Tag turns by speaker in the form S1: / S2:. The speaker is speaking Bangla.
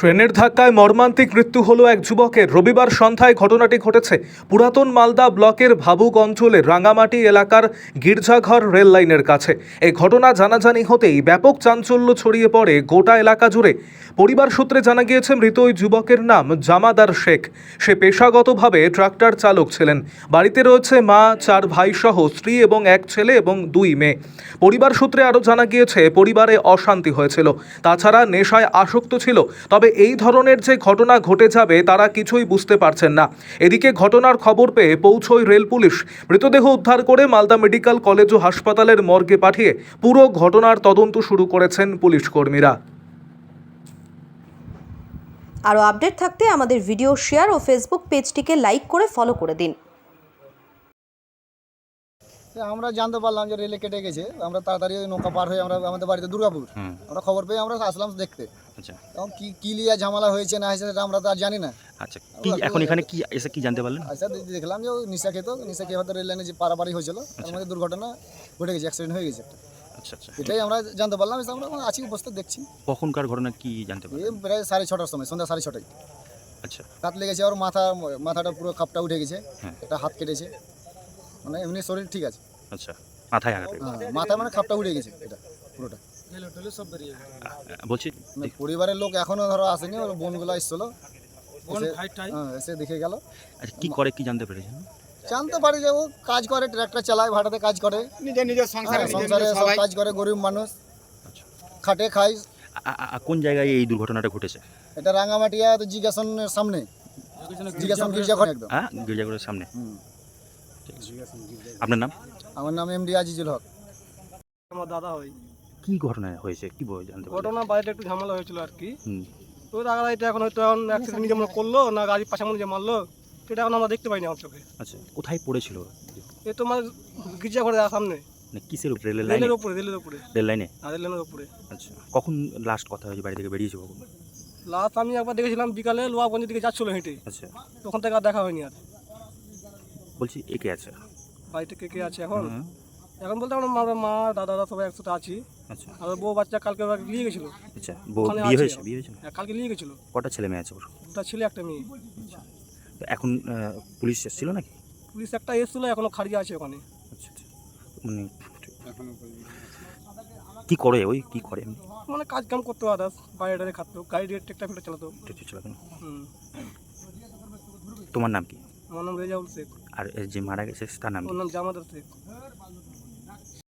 S1: ট্রেনের ধাক্কায় মর্মান্তিক মৃত্যু হলো এক যুবকের। রবিবার সন্ধ্যায় ঘটনাটি ঘটেছে পুরাতন মালদা ব্লকের ভাবুক অঞ্চলের রাঙামাটি এলাকার গির্জাঘর রেল লাইনের কাছে। এই ঘটনা জানাজানি হতেই ব্যাপক চাঞ্চল্য ছড়িয়ে পড়ে গোটা এলাকা জুড়ে। পরিবার সূত্রে জানা গিয়েছে মৃত ওই যুবকের নাম জামাদার শেখ। সে পেশাগতভাবে ট্রাক্টর চালক ছিলেন। বাড়িতে রয়েছে মা, 4 ভাই সহ স্ত্রী এবং এক ছেলে এবং 2 মেয়ে। পরিবার সূত্রে আরও জানা গিয়েছে পরিবারে অশান্তি হয়েছিল, তাছাড়া নেশায় আসক্ত ছিল। তবে এই ধরনের যে ঘটনা ঘটে যাবে তারা কিছুই বুঝতে পারছেন না। এদিকে ঘটনার খবর পেয়ে পৌঁছয় রেল পুলিশ। মৃতদেহ উদ্ধার করে মালদা মেডিকেল কলেজ ও হাসপাতালের মর্গে পাঠিয়ে পুরো ঘটনার তদন্ত শুরু করেছেন পুলিশ কর্মীরা।
S2: আরও আপডেট থাকতে আমাদের ভিডিও শেয়ার ও ফেসবুক পেজটিকে লাইক করে ফলো করে দিন।
S3: আমরা জানতে পারলাম যে রেলে কেটে গেছে। আমরা তাড়াতাড়ি ওই নৌকা পার হয়ে আমরা আমাদের বাড়িতে দুর্গাপুর, আমরা খবর পেয়ে আমরা আসলাম দেখতে।
S4: আচ্ছা,
S3: এবং কি লিয়া ঝামেলা হয়েছে না হয়েছে সেটা আমরা তো আর জানি না।
S4: আচ্ছা, কি এখন এখানে কি এসে কি জানতে পারলেন?
S3: আচ্ছা, দেখলাম যে ও নিশা খেয়ে হয়তো রেল লাইনে যে পারাপারি হয়েছিল তার মধ্যে দুর্ঘটনা ঘটে গেছে, অ্যাক্সিডেন্ট হয়ে গেছে একটা।
S4: আচ্ছা, আচ্ছা,
S3: এটাই আমরা জানতে পারলাম। আমরা আছি উপস্থিত দেখছি।
S4: কখনকার ঘটনা কি জানতে
S3: এই
S4: পারলেন?
S3: প্রায় 6:30টার সময়, সন্ধ্যা 6:30টায়
S4: আচ্ছা,
S3: কাট লেগেছে। ওর মাথাটা পুরো কাপটা উঠে গেছে,
S4: হ্যাঁ।
S3: একটা হাত কেটেছে, মানে এমনি শরীর ঠিক আছে।
S4: আচ্ছা, মাথায় আঘাত লেগেছে।
S3: হ্যাঁ, মাথায় মানে খাপটা উঠে গেছে এটা পুরোটা।
S4: বলছি
S3: মানে পরিবারের লোক এখনো ধরো আসেনি, ওর বোনগুলো এসেছিল, এসে দেখে গেল।
S4: আচ্ছা, কি করে কি জানতে পেরেছেন?
S3: জানতে পারি যে ও কাজ করে, ট্রাক্টর চালায়, ভাড়াতে কাজ করে, নিজের সংসারে সব কাজ করে, গরিব মানুষ,
S4: আচ্ছা,
S3: খাটে খায়।
S4: কোন জায়গায় এই দুর্ঘটনাটা ঘটেছে?
S3: এটা রাঙামাটিয়া তো জিজ্ঞাসনের সামনে, জিজ্ঞাসন গির্জাঘর একদম।
S4: হ্যাঁ, গির্জাঘরের সামনে।
S3: হুম।
S4: ঠিক আছে। আপনার নাম?
S3: আমার নাম এমডি আজিজুল হক।
S5: আমার দাদা হয়।
S4: কি ঘটনা হয়েছে কি বই জানতে পারলেন?
S5: ঘটনা বাড়িতে একটু ঝামেলা হয়েছিল আর কি।
S4: হুম,
S5: তো রাগারাইটা এখন হয়তো অ্যাক্সিডেন্ট যেমন করলো না গাড়ির পাশে যে মারলো সেটা এখন আমরা দেখতে পাইনি আমার চোখে।
S4: আচ্ছা, কোথায় পড়েছিল?
S5: এ তোমার গির্জা ঘরে সামনে
S4: মানে কিসের উপরে? রেল লাইনে?
S5: রেলের উপরে
S4: রেল লাইনে?
S5: আর রেল লাইনের উপরে।
S4: আচ্ছা, কখন লাস্ট কথা হয়েছে? বাড়ি থেকে বেরিয়েছে কখন?
S5: লাস্ট আমি একবার দেখেছিলাম বিকালে লোহাগঞ্জের দিকে যাচ্ছিল হেঁটে,
S4: আচ্ছা,
S5: তখন থেকে আর দেখা হয়নি। আর
S4: বলছি একে আছে?
S5: বাড়িতে কে কে আছে এখন?
S4: হুম,
S5: এখন বলতে আমরা মা দাদা সবাই একসাথে আছি।
S4: আচ্ছা,
S5: আর ওর বউ বাচ্চা কালকে ওরা নিয়ে গেছিলো।
S4: আচ্ছা,
S5: ওখানে
S4: বিয়ে
S5: আছে।
S4: হয়েছে? বিয়ে হয়েছে না?
S5: হ্যাঁ, কালকে নিয়ে গেছিলো।
S4: কটা ছেলে মেয়ে আছে ওর?
S5: দুটা ছেলে একটা মেয়ে।
S4: তো এখন পুলিশ এসেছিল নাকি?
S5: পুলিশ একটা এসেছিলো, এখনো খাড়িয়ে আছে ওখানে।
S4: আচ্ছা, আচ্ছা, মানে কি করে ওই কি করে এমনি?
S5: মানে কাজ কাম করতো, আদার্স বাইরে খাতো, গাড়ি ট্রেক্টর ফেক্টর চালাতো।
S4: ঠিক ছিল কেন?
S5: হুম।
S4: তোমার নাম কি?
S5: আমার নাম রেজাউল শেখ।
S4: আর যে মারা গেছে তার নাম কি?
S5: ওর নাম জামাদার শেখ।